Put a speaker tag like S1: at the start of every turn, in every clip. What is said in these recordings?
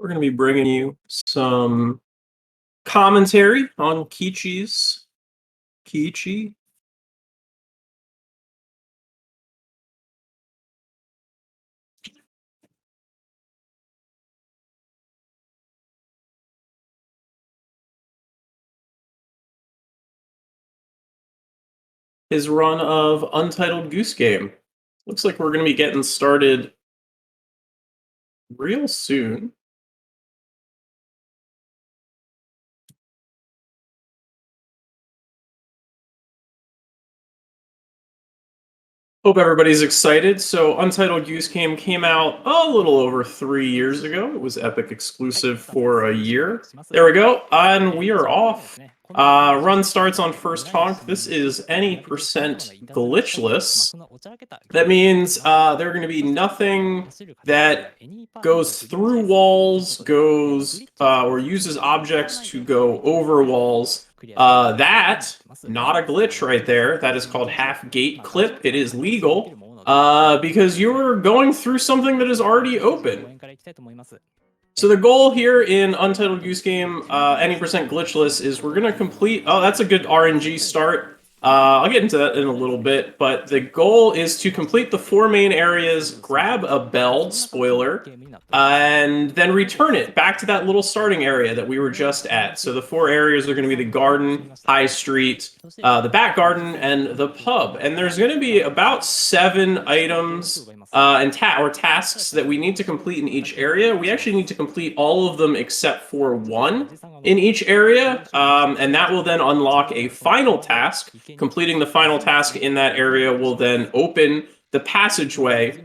S1: We're going to be bringing you some commentary on Keiichi. His run of Untitled Goose Game. Looks like we're going to be getting started real soon. Hope everybody's excited. So Untitled Goose Game came out a little over 3 years ago. It was Epic exclusive for a year. There we go. And we are off. Run starts on first honk. This is any percent glitchless. That means there are going to be nothing that goes through walls, or uses objects to go over walls. That, not a glitch right there. That is called half gate clip. It is legal because you're going through something that is already open. So the goal here in Untitled Goose Game, any percent glitchless, is we're going to complete... Oh, that's a good RNG start. I'll get into that in a little bit, but the goal is to complete the 4 main areas, grab a bell, spoiler, and then return it back to that little starting area that we were just at. So the 4 areas are going to be the garden, high street, the back garden, and the pub. And there's going to be about 7 items and tasks that we need to complete in each area. We actually need to complete all of them except for 1 in each area, and that will then unlock a final task. Completing the final task in that area will then open the passageway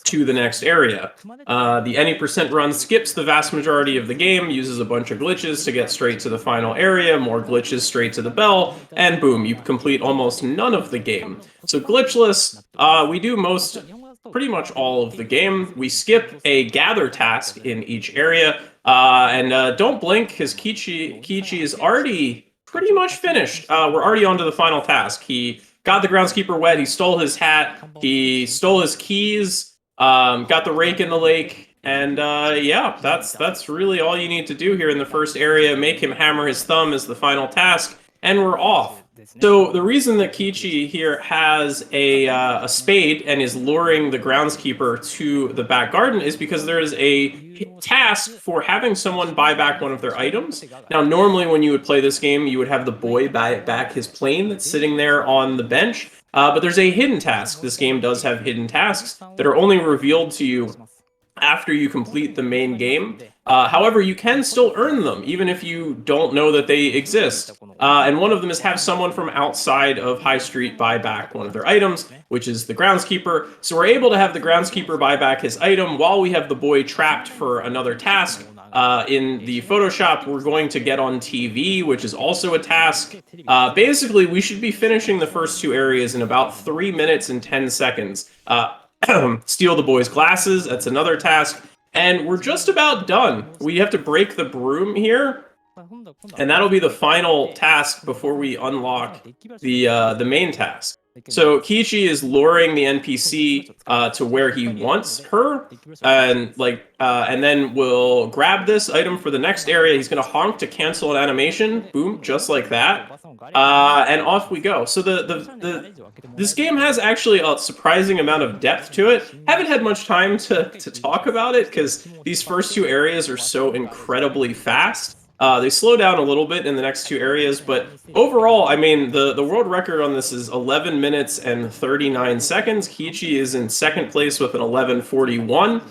S1: to the next area. The any percent run skips the vast majority of the game, uses a bunch of glitches to get straight to the final area, more glitches straight to the bell, and boom, you complete almost none of the game. So glitchless, we do pretty much all of the game. We skip a gather task in each area, and don't blink, because Keiichi is already pretty much finished. We're already on to the final task. He got the groundskeeper wet, he stole his hat, he stole his keys, got the rake in the lake, and yeah, that's really all you need to do here in the first area. Make him hammer his thumb as the final task, and we're off. So the reason that Keiichi here has a spade and is luring the groundskeeper to the back garden is because there is a task for having someone buy back one of their items. Now, normally when you would play this game, you would have the boy buy back his plane that's sitting there on the bench. But there's a hidden task. This game does have hidden tasks that are only revealed to you after you complete the main game. However, you can still earn them, even if you don't know that they exist. And one of them is have someone from outside of High Street buy back one of their items, which is the groundskeeper. So we're able to have the groundskeeper buy back his item while we have the boy trapped for another task. In the Photoshop, we're going to get on TV, which is also a task. Basically, we should be finishing the first 2 areas in about 3 minutes and 10 seconds. Steal the boy's glasses, that's another task, and we're just about done. We have to break the broom here, and that'll be the final task before we unlock the main task. So Keiichi is luring the NPC to where he wants her, and then we'll grab this item for the next area. He's going to honk to cancel an animation, boom, just like that, and off we go. So this game has actually a surprising amount of depth to it. Haven't had much time to talk about it because these first 2 areas are so incredibly fast. They slow down a little bit in the next 2 areas, but overall, I mean, the world record on this is 11 minutes and 39 seconds. Keiichi is in second place with an 11:41.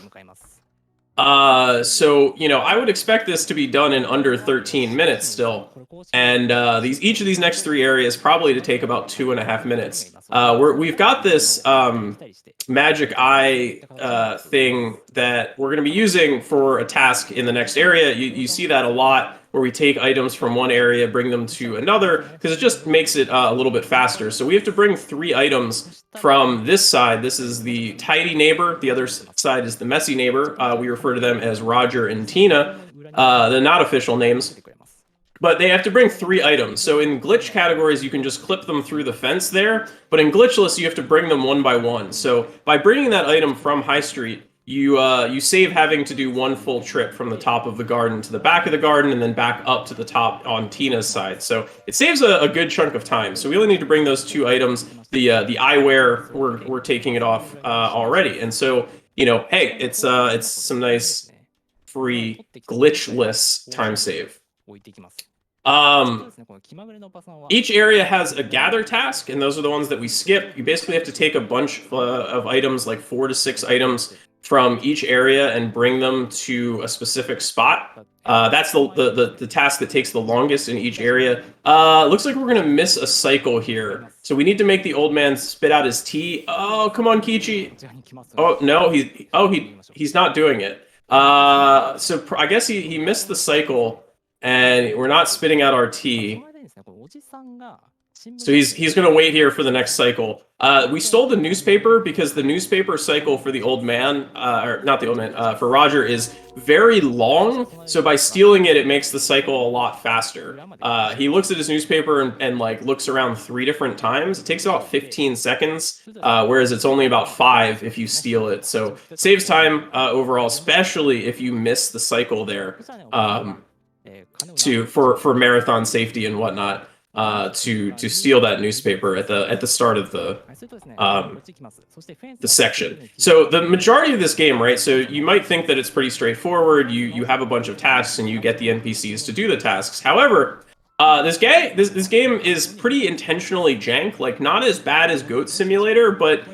S1: So, you know, I would expect this to be done in under 13 minutes still. And each of these next 3 areas probably to take about 2.5 minutes. We've got this magic eye thing that we're going to be using for a task in the next area. You see that a lot, where we take items from one area, bring them to another, because it just makes it a little bit faster. So we have to bring 3 items from this side. This is the tidy neighbor. The other side is the messy neighbor. We refer to them as Roger and Tina, the not official names. But they have to bring 3 items. So in glitch categories, you can just clip them through the fence there. But in glitchless, you have to bring them one by one. So by bringing that item from High Street, you save having to do one full trip from the top of the garden to the back of the garden and then back up to the top on Tina's side. So it saves a good chunk of time. So we only need to bring those two items. The eyewear, we're taking it off already. And so, hey, it's some nice free glitchless time save. Each area has a gather task, and those are the ones that we skip. You basically have to take a bunch of items, like 4 to 6 items from each area, and bring them to a specific spot. That's the task that takes the longest in each area. Looks like we're gonna miss a cycle here, so we need to make the old man spit out his tea. Oh, come on, Keiichi. Oh no, he's not doing it. So I guess he missed the cycle. And we're not spitting out our tea. So he's going to wait here for the next cycle. We stole the newspaper because the newspaper cycle for the old man, or not the old man, for Roger is very long. So by stealing it, it makes the cycle a lot faster. He looks at his newspaper and like looks around 3 different times. It takes about 15 seconds, whereas it's only about 5 if you steal it. So it saves time overall, especially if you miss the cycle there. For marathon safety and whatnot, to steal that newspaper at the start of the section. So the majority of this game, right? So you might think that it's pretty straightforward. You have a bunch of tasks and you get the NPCs to do the tasks. However, this game is pretty intentionally jank. Like not as bad as Goat Simulator, but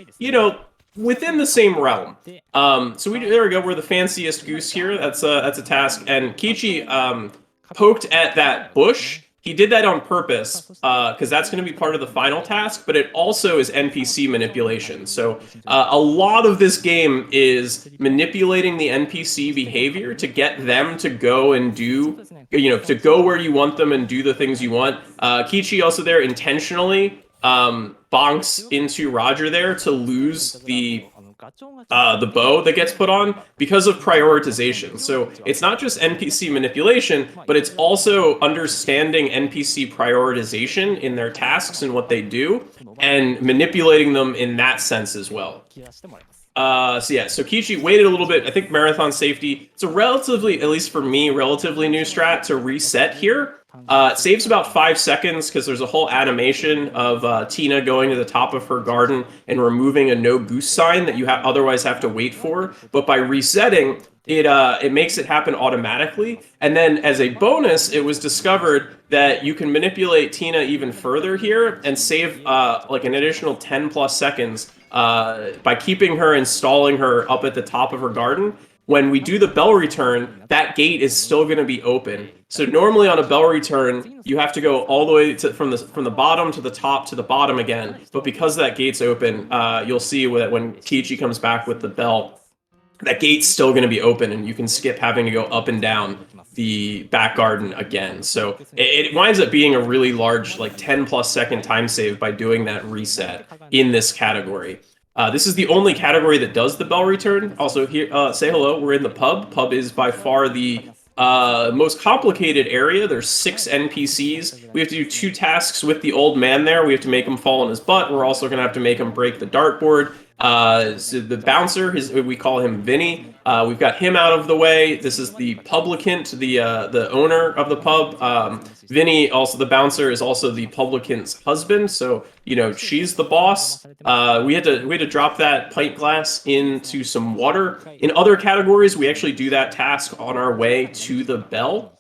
S1: within the same realm. So there we go. We're the fanciest goose here. That's a task. And Keiichi poked at that bush. He did that on purpose because that's going to be part of the final task, but it also is NPC manipulation. So a lot of this game is manipulating the NPC behavior to get them to go and do, to go where you want them and do the things you want. Keiichi also there intentionally bonks into Roger there to lose the bow that gets put on because of prioritization. So it's not just NPC manipulation, but it's also understanding NPC prioritization in their tasks and what they do, and manipulating them in that sense as well. So Keiichi waited a little bit. I think marathon safety, it's a relatively, at least for me, relatively new strat to reset here. It saves about 5 seconds because there's a whole animation of Tina going to the top of her garden and removing a no goose sign that you otherwise have to wait for. But by resetting, it makes it happen automatically. And then as a bonus, it was discovered that you can manipulate Tina even further here and save like an additional 10 plus seconds by keeping her and stalling her up at the top of her garden. When we do the bell return, that gate is still going to be open. So normally on a bell return, you have to go all the way from the bottom to the top to the bottom again. But because that gate's open, you'll see that when Keiichi comes back with the bell, that gate's still going to be open, and you can skip having to go up and down the back garden again. So it winds up being a really large, like 10 plus second time save by doing that reset in this category. This is the only category that does the bell return. Also, here, say hello. We're in the pub. Pub is by far the most complicated area. There's 6 NPCs. We have to do 2 tasks with the old man there. We have to make him fall on his butt. We're also going to have to make him break the dartboard. So the bouncer, we call him Vinny. We've got him out of the way. This is the publicant, the owner of the pub. Vinny, also the bouncer, is also the publicant's husband. So she's the boss. We had to drop that pint glass into some water. In other categories, we actually do that task on our way to the bell.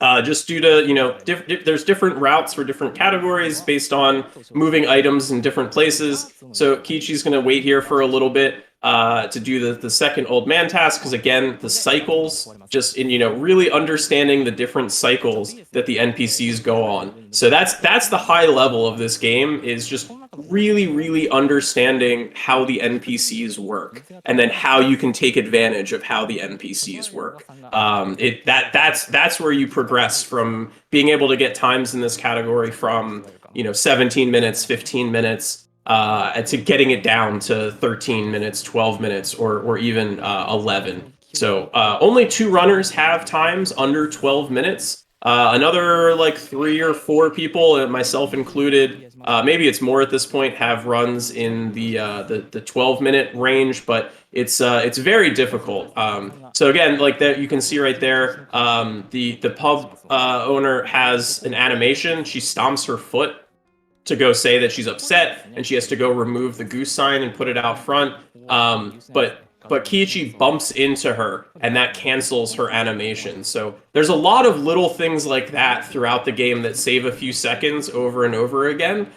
S1: Just due to, there's different routes for different categories based on moving items in different places. So Keiichi's going to wait here for a little bit to do the second old man task, because again, the cycles, just in really understanding the different cycles that the NPCs go on. So that's the high level of this game, is just really understanding how the NPCs work, and then how you can take advantage of how the NPCs work. That's where you progress from being able to get times in this category from 17 minutes, 15 minutes, to getting it down to 13 minutes, 12 minutes, or even 11. So only 2 runners have times under 12 minutes. Another like 3 or 4 people, myself included, maybe it's more at this point, have runs in the 12-minute range, but it's very difficult. So again, like that you can see right there, the pub owner has an animation. She stomps her foot to go say that she's upset, and she has to go remove the goose sign and put it out front. But Keiichi bumps into her, and that cancels her animation. So there's a lot of little things like that throughout the game that save a few seconds over and over again,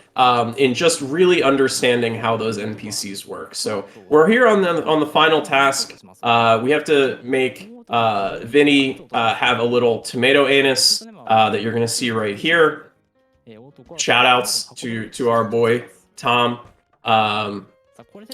S1: in just really understanding how those NPCs work. So we're here on the final task. We have to make Vinny have a little tomato anus that you're going to see right here. Shout outs to our boy Tom.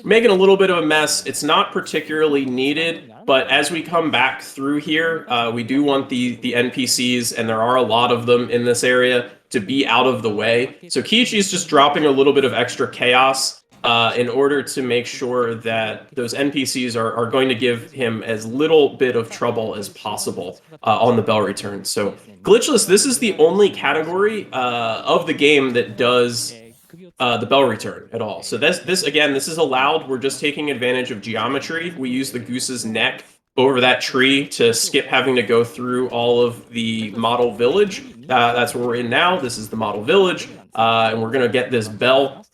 S1: Making a little bit of a mess. It's not particularly needed, but as we come back through here, we do want the NPCs, and there are a lot of them in this area, to be out of the way. So Keiichi is just dropping a little bit of extra chaos in order to make sure that those NPCs are going to give him as little bit of trouble as possible on the bell return. So glitchless, this is the only category of the game that does the bell return at all. So this again, this is allowed. We're just taking advantage of geometry. We use the goose's neck over that tree to skip having to go through all of the model village. That's where we're in now. This is the model village, and we're gonna get this bell.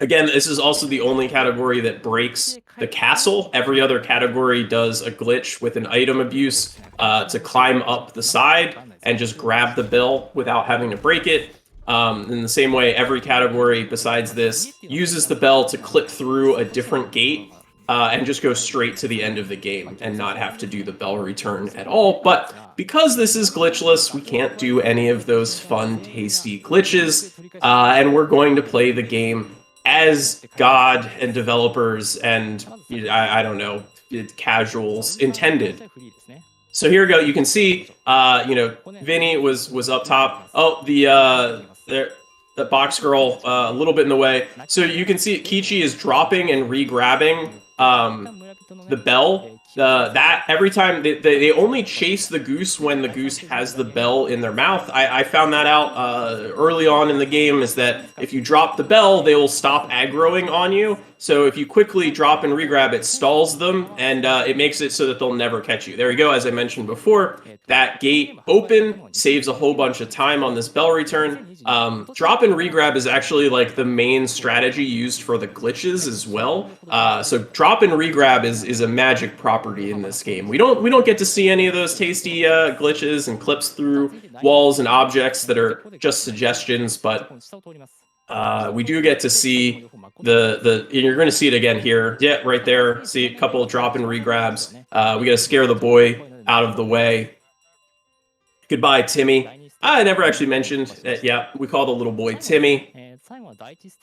S1: Again, this is also the only category that breaks the castle. Every other category does a glitch with an item abuse to climb up the side and just grab the bell without having to break it. In the same way, every category besides this uses the bell to clip through a different gate and just go straight to the end of the game and not have to do the bell return at all. But because this is glitchless, we can't do any of those fun, tasty glitches, and we're going to play the game as God and developers and, I don't know, casuals intended. So here we go. You can see, Vinny was up top. Oh, the box girl a little bit in the way. So you can see Keiichi is dropping and re-grabbing the bell. That every time they only chase the goose when the goose has the bell in their mouth. I found that out early on in the game, is that if you drop the bell, they will stop aggroing on you. So if you quickly drop and regrab, it stalls them, and it makes it so that they'll never catch you. There we go. As I mentioned before, that gate open saves a whole bunch of time on this bell return. Drop and regrab is actually like the main strategy used for the glitches as well. So drop and regrab is a magic property in this game. We don't get to see any of those tasty glitches and clips through walls and objects that are just suggestions, but we do get to see and you're going to see it again here. Yeah, right there. See a couple of drop and regrabs. We got to scare the boy out of the way. Goodbye, Timmy. I never actually mentioned that. Yeah, we call the little boy Timmy.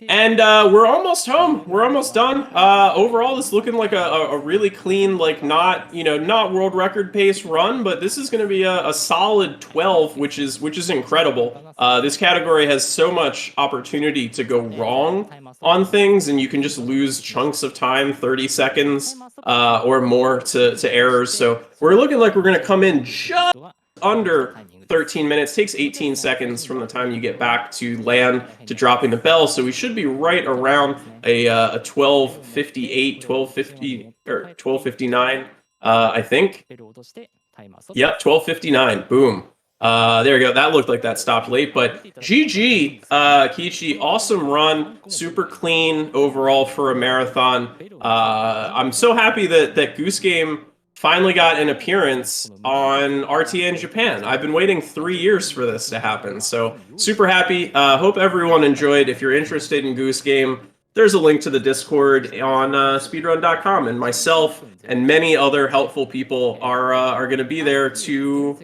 S1: And we're almost home. We're almost done. Overall, this is looking like a really clean, like not world record pace run, but this is going to be a solid 12, which is incredible. This category has so much opportunity to go wrong on things, and you can just lose chunks of time, 30 seconds or more to errors. So we're looking like we're going to come in just under 13 minutes. Takes 18 seconds from the time you get back to land to dropping the bell, so we should be right around a 12:58, 12:50 or 12:59, I think. Yep, 12:59. Boom. There we go. That looked like that stopped late, but GG, Keiichi, awesome run, super clean overall for a marathon. I'm so happy that Goose Game finally got an appearance on RTA In Japan. I've been waiting 3 years for this to happen, so super happy. Hope everyone enjoyed. If you're interested in Goose Game, there's a link to the Discord on speedrun.com, and myself and many other helpful people are going to be there to,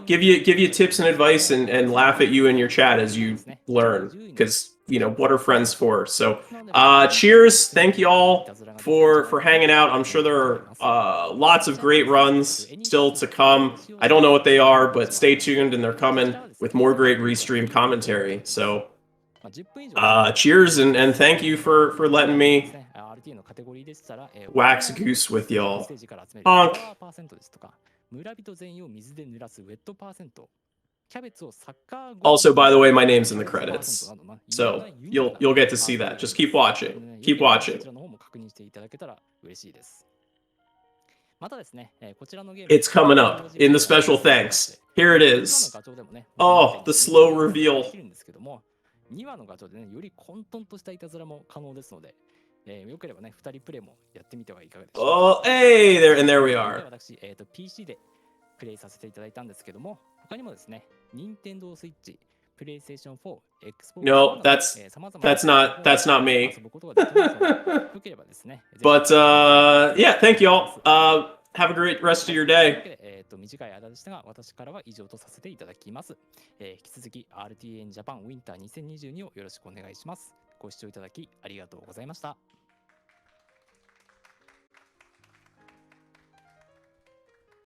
S1: give you tips and advice and laugh at you in your chat as you learn, because what are friends for? So cheers. Thank you all for hanging out. I'm sure there are lots of great runs still to come. I don't know what they are, but stay tuned, and they're coming with more great restream commentary. So cheers, and thank you for letting me wax Goose with y'all. Honk. Also, by the way, my name's in the credits, so you'll get to see that. Just keep watching. Keep watching. It's coming up in the special thanks. Here it is. Oh, the slow reveal.
S2: 2話のガチャでね、より混沌としたいたずらも可能ですので、よければね、2人プレイもやってみてはいかがでしょうか。
S1: Oh, hey, there we are.
S2: 私、PC でプレイさせていただいたんですけども、他にもですね、Nintendo Switch、PlayStation 4、Xbox
S1: No, that's not me.
S2: 遊ぶことができますので、よければですね。
S1: But yeah, thank you all. Have a great rest of your day.
S2: 短い間でしたが、私からは以上とさせていただきます。引き続き RTA In Japan Winter 2022をよろしくお願いします。ご視聴いただきありがとうございました。